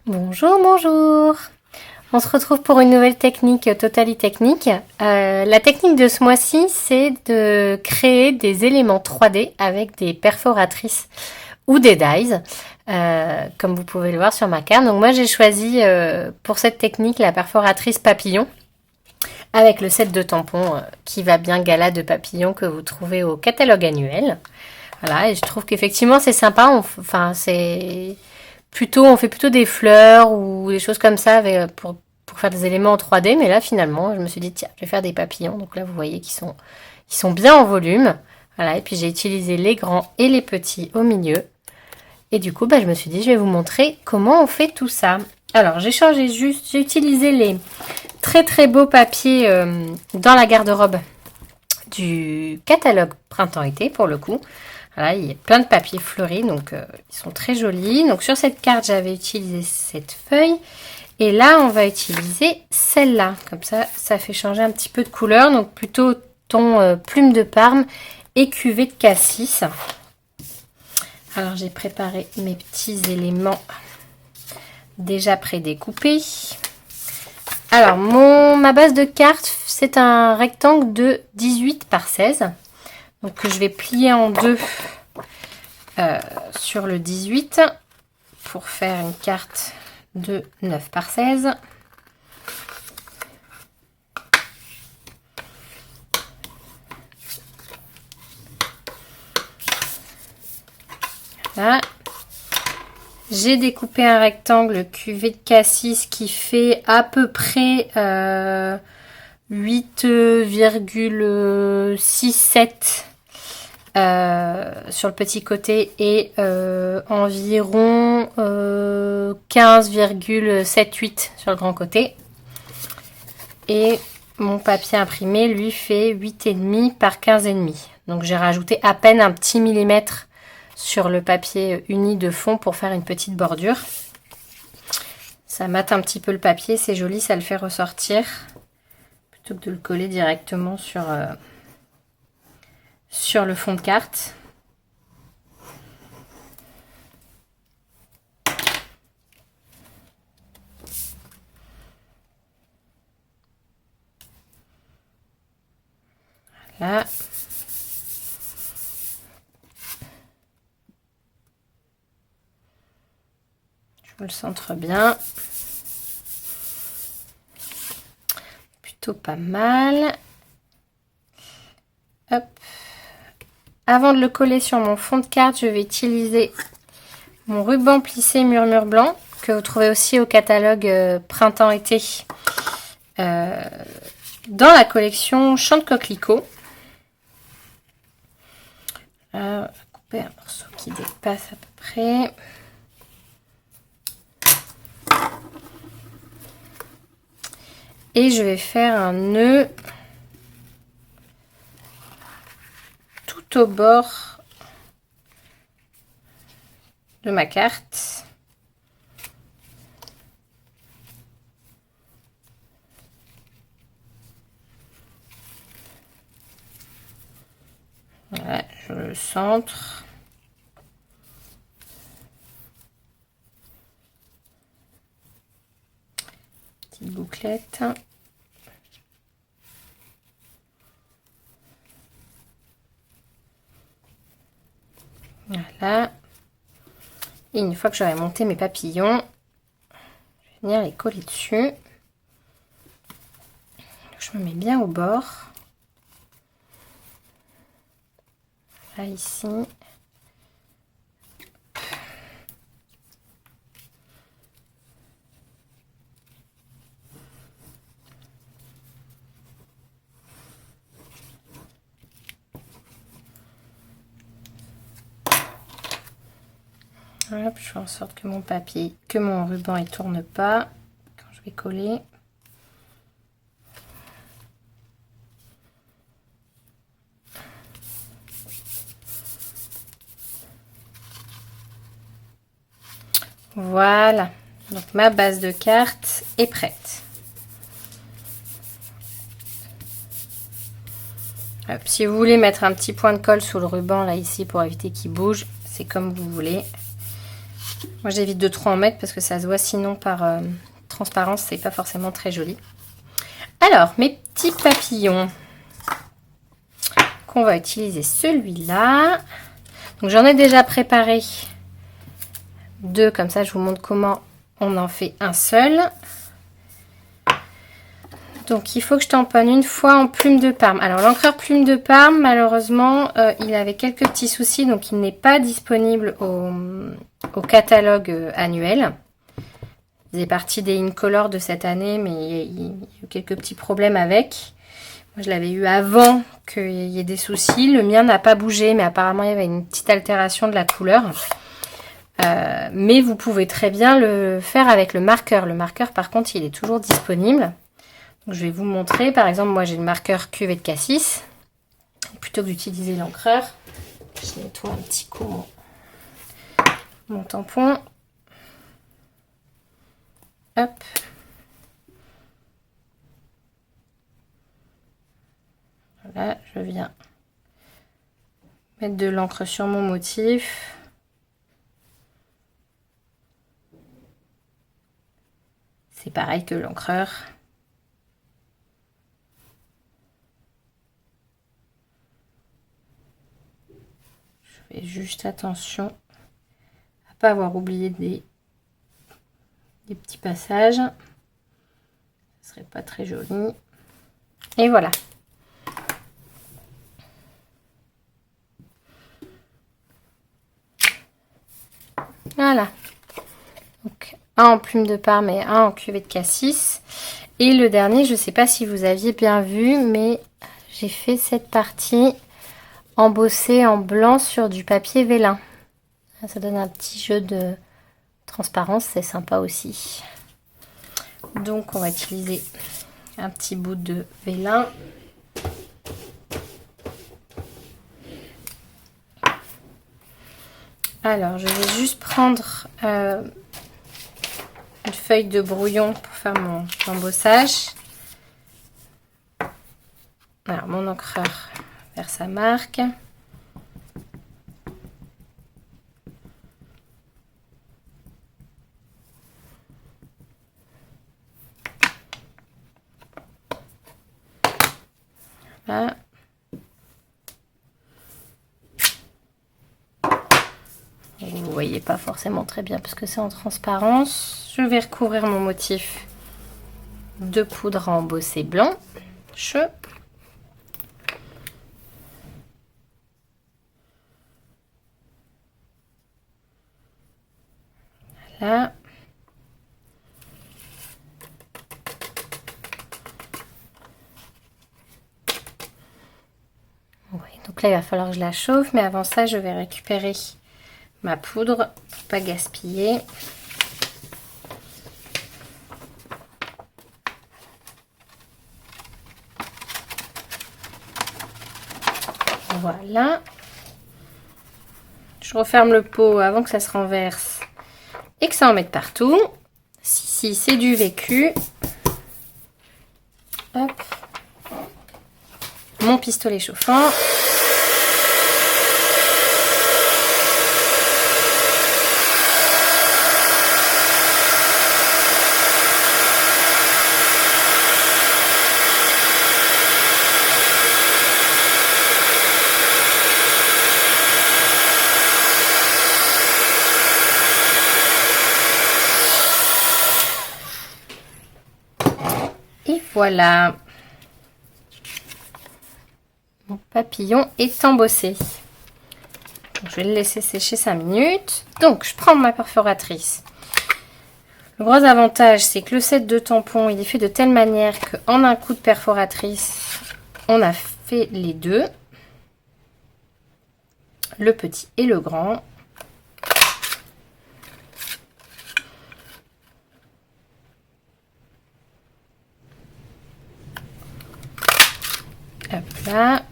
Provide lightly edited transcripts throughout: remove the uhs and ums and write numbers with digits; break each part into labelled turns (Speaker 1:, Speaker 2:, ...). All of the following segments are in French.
Speaker 1: Bonjour, bonjour. On se retrouve pour une nouvelle technique Totally Technique. La technique de ce mois-ci, c'est de créer des éléments 3D avec des perforatrices ou des dies, comme vous pouvez le voir sur ma carte. Donc moi, j'ai choisi pour cette technique la perforatrice papillon avec le set de tampons qui va bien gala de papillons que vous trouvez au catalogue annuel. Voilà, et je trouve qu'effectivement, c'est sympa. On fait plutôt des fleurs ou des choses comme ça pour faire des éléments en 3D. Mais là, finalement, je me suis dit, tiens, je vais faire des papillons. Donc là, vous voyez qu'ils sont bien en volume. Voilà, et puis j'ai utilisé les grands et les petits au milieu. Et du coup, je me suis dit, je vais vous montrer comment on fait tout ça. Alors, j'ai utilisé les très très beaux papiers dans la garde-robe du catalogue printemps-été pour le coup. Voilà, il y a plein de papiers fleuris, donc ils sont très jolis. Donc sur cette carte, j'avais utilisé cette feuille. Et là, on va utiliser celle-là. Comme ça, ça fait changer un petit peu de couleur. Donc plutôt ton plume de Parme et cuvée de cassis. Alors j'ai préparé mes petits éléments déjà prédécoupés. Alors ma base de carte, c'est un rectangle de 18 par 16. Donc que je vais plier en deux sur le 18 pour faire une carte de 9 par 16. Voilà. J'ai découpé un rectangle cuvée de cassis qui fait à peu près 8,67 sur le petit côté et environ 15,78 sur le grand côté. Et mon papier imprimé lui fait 8,5 par 15,5. Donc j'ai rajouté à peine un petit millimètre sur le papier uni de fond pour faire une petite bordure. Ça mate un petit peu le papier, c'est joli, ça le fait ressortir plutôt que de le coller directement sur le fond de carte. Voilà. Je me le centre bien. Plutôt pas mal. Hop. Avant de le coller sur mon fond de carte, je vais utiliser mon ruban plissé murmure blanc que vous trouvez aussi au catalogue printemps-été dans la collection Chant de coquelicot. On va couper un morceau qui dépasse à peu près. Et je vais faire un nœud tout au bord de ma carte. Voilà, je le centre. Petite bouclette. Voilà. Et une fois que j'aurai monté mes papillons, je vais venir les coller dessus. Je me mets bien au bord. Là, ici. Hop, je fais en sorte que mon papier, que mon ruban ne tourne pas quand je vais coller. Voilà, donc ma base de carte est prête. Hop, si vous voulez mettre un petit point de colle sous le ruban là ici pour éviter qu'il bouge, c'est comme vous voulez. Moi j'évite de trop en mettre parce que ça se voit sinon par transparence, c'est pas forcément très joli. Alors, mes petits papillons, qu'on va utiliser celui-là. Donc j'en ai déjà préparé 2, comme ça je vous montre comment on en fait un seul. Donc il faut que je tamponne une fois en plume de Parme. Alors l'encreur plume de Parme, malheureusement, il avait quelques petits soucis, donc il n'est pas disponible au catalogue annuel. Il faisait partie des Incolor de cette année, mais il y a eu quelques petits problèmes avec. Moi je l'avais eu avant qu'il y ait des soucis. Le mien n'a pas bougé, mais apparemment il y avait une petite altération de la couleur. Mais vous pouvez très bien le faire avec le marqueur. Le marqueur par contre il est toujours disponible. Donc, je vais vous montrer, par exemple, moi j'ai le marqueur cuvée de cassis. Plutôt que d'utiliser l'encreur, je nettoie un petit coup mon tampon. Hop. Voilà, je viens mettre de l'encre sur mon motif. C'est pareil que l'encreur. Et juste attention à pas avoir oublié des petits passages, ce serait pas très joli. Et voilà. Voilà. Donc un en plume de Parme et un en cuvée de cassis. Et le dernier, je sais pas si vous aviez bien vu, mais j'ai fait cette partie embossé en blanc sur du papier vélin. Ça donne un petit jeu de transparence, c'est sympa aussi. Donc on va utiliser un petit bout de vélin. Alors je vais juste prendre une feuille de brouillon pour faire mon embossage. Alors mon encreur vers sa marque. Voilà. Vous voyez pas forcément très bien parce que c'est en transparence. Je vais recouvrir mon motif de poudre à embosser blanc. Voilà. Ouais, donc là il va falloir que je la chauffe, mais avant ça je vais récupérer ma poudre pour pas gaspiller. Voilà. Je referme le pot avant que ça se renverse et que ça en mette partout. Si c'est du vécu. Hop. Mon pistolet chauffant. Et voilà. Mon papillon est embossé. Donc, je vais le laisser sécher 5 minutes. Donc, je prends ma perforatrice. Le gros avantage, c'est que le set de tampons, il est fait de telle manière qu'en un coup de perforatrice, on a fait les deux. Le petit et le grand. Hop là.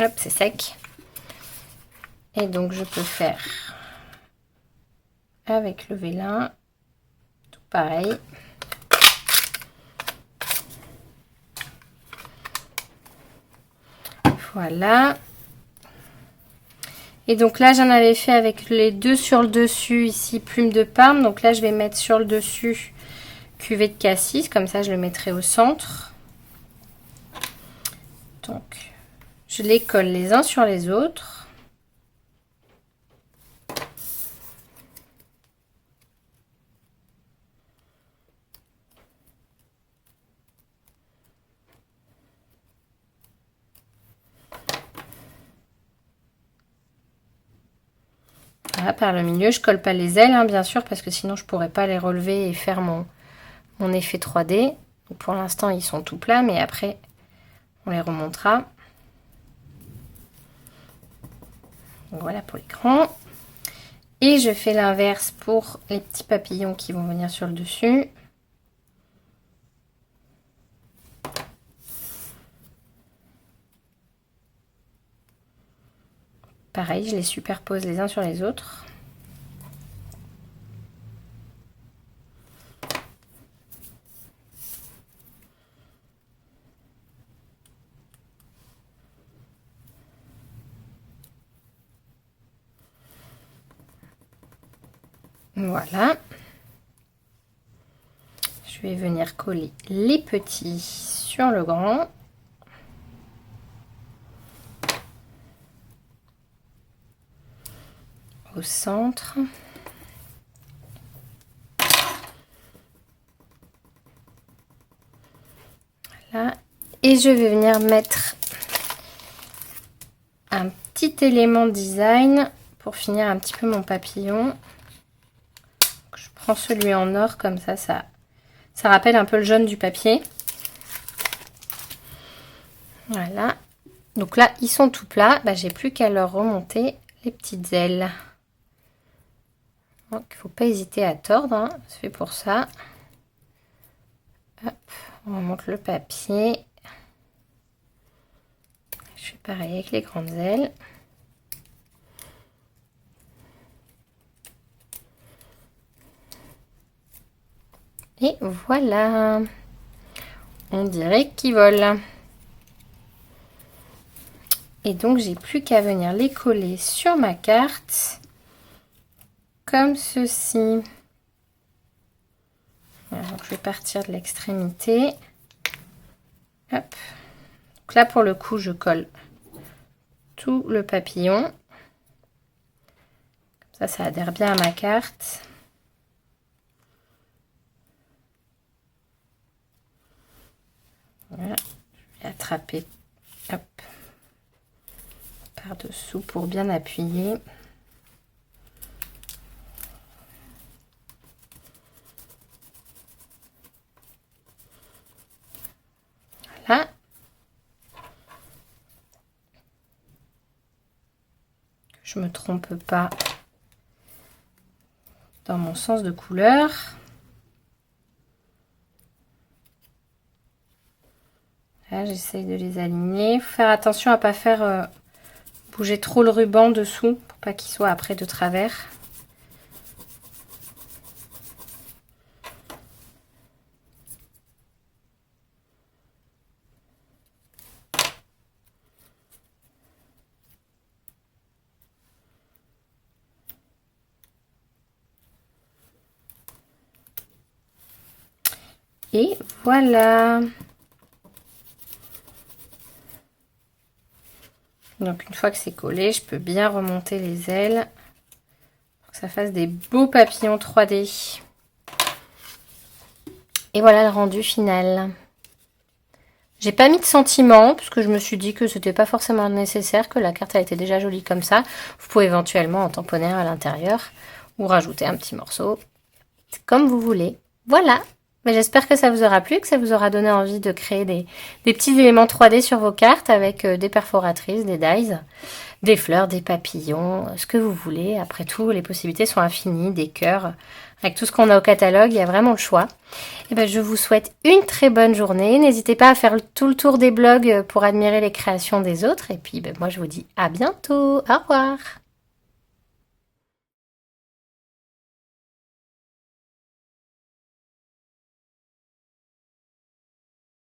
Speaker 1: Hop, c'est sec. Et donc, je peux faire avec le vélin, tout pareil. Voilà. Et donc là, j'en avais fait avec les deux sur le dessus, ici, plume de Parme. Donc là, je vais mettre sur le dessus cuvée de cassis. Comme ça, je le mettrai au centre. Donc, je les colle les uns sur les autres. Voilà, par le milieu, je colle pas les ailes, hein, bien sûr, parce que sinon je pourrais pas les relever et faire mon effet 3D. Donc pour l'instant, ils sont tout plats, mais après, on les remontera. Donc voilà pour les grands. Et je fais l'inverse pour les petits papillons qui vont venir sur le dessus. Pareil, je les superpose les uns sur les autres. Voilà. Je vais venir coller les petits sur le grand. Au centre. Voilà. Et je vais venir mettre un petit élément design pour finir un petit peu mon papillon. Je prends celui en or comme ça, ça rappelle un peu le jaune du papier. Voilà. Donc là, ils sont tout plats. Bah, j'ai plus qu'à leur remonter les petites ailes. Donc, il ne faut pas hésiter à tordre, hein. C'est fait pour ça. Hop, on remonte le papier. Je fais pareil avec les grandes ailes. Et voilà. On dirait qu'ils volent. Et donc, j'ai plus qu'à venir les coller sur ma carte. Comme ceci. Voilà, donc je vais partir de l'extrémité. Hop. Donc là, pour le coup, je colle tout le papillon. Ça adhère bien à ma carte. Voilà. Je vais attraper, hop, par-dessous pour bien appuyer. Voilà. Que je me trompe pas dans mon sens de couleur. Là, j'essaye de les aligner. Faut faire attention à ne pas faire bouger trop le ruban dessous pour pas qu'il soit après de travers. Et voilà. Donc une fois que c'est collé, je peux bien remonter les ailes pour que ça fasse des beaux papillons 3D. Et voilà le rendu final. J'ai pas mis de sentiment parce que je me suis dit que c'était pas forcément nécessaire, que la carte a été déjà jolie comme ça. Vous pouvez éventuellement en tamponner à l'intérieur ou rajouter un petit morceau. C'est comme vous voulez. Voilà. Mais j'espère que ça vous aura plu et que ça vous aura donné envie de créer des petits éléments 3D sur vos cartes avec des perforatrices, des dies, des fleurs, des papillons, ce que vous voulez. Après tout, les possibilités sont infinies, des cœurs. Avec tout ce qu'on a au catalogue, il y a vraiment le choix. Et ben, je vous souhaite une très bonne journée. N'hésitez pas à faire tout le tour des blogs pour admirer les créations des autres. Et puis, ben, moi, je vous dis à bientôt. Au revoir.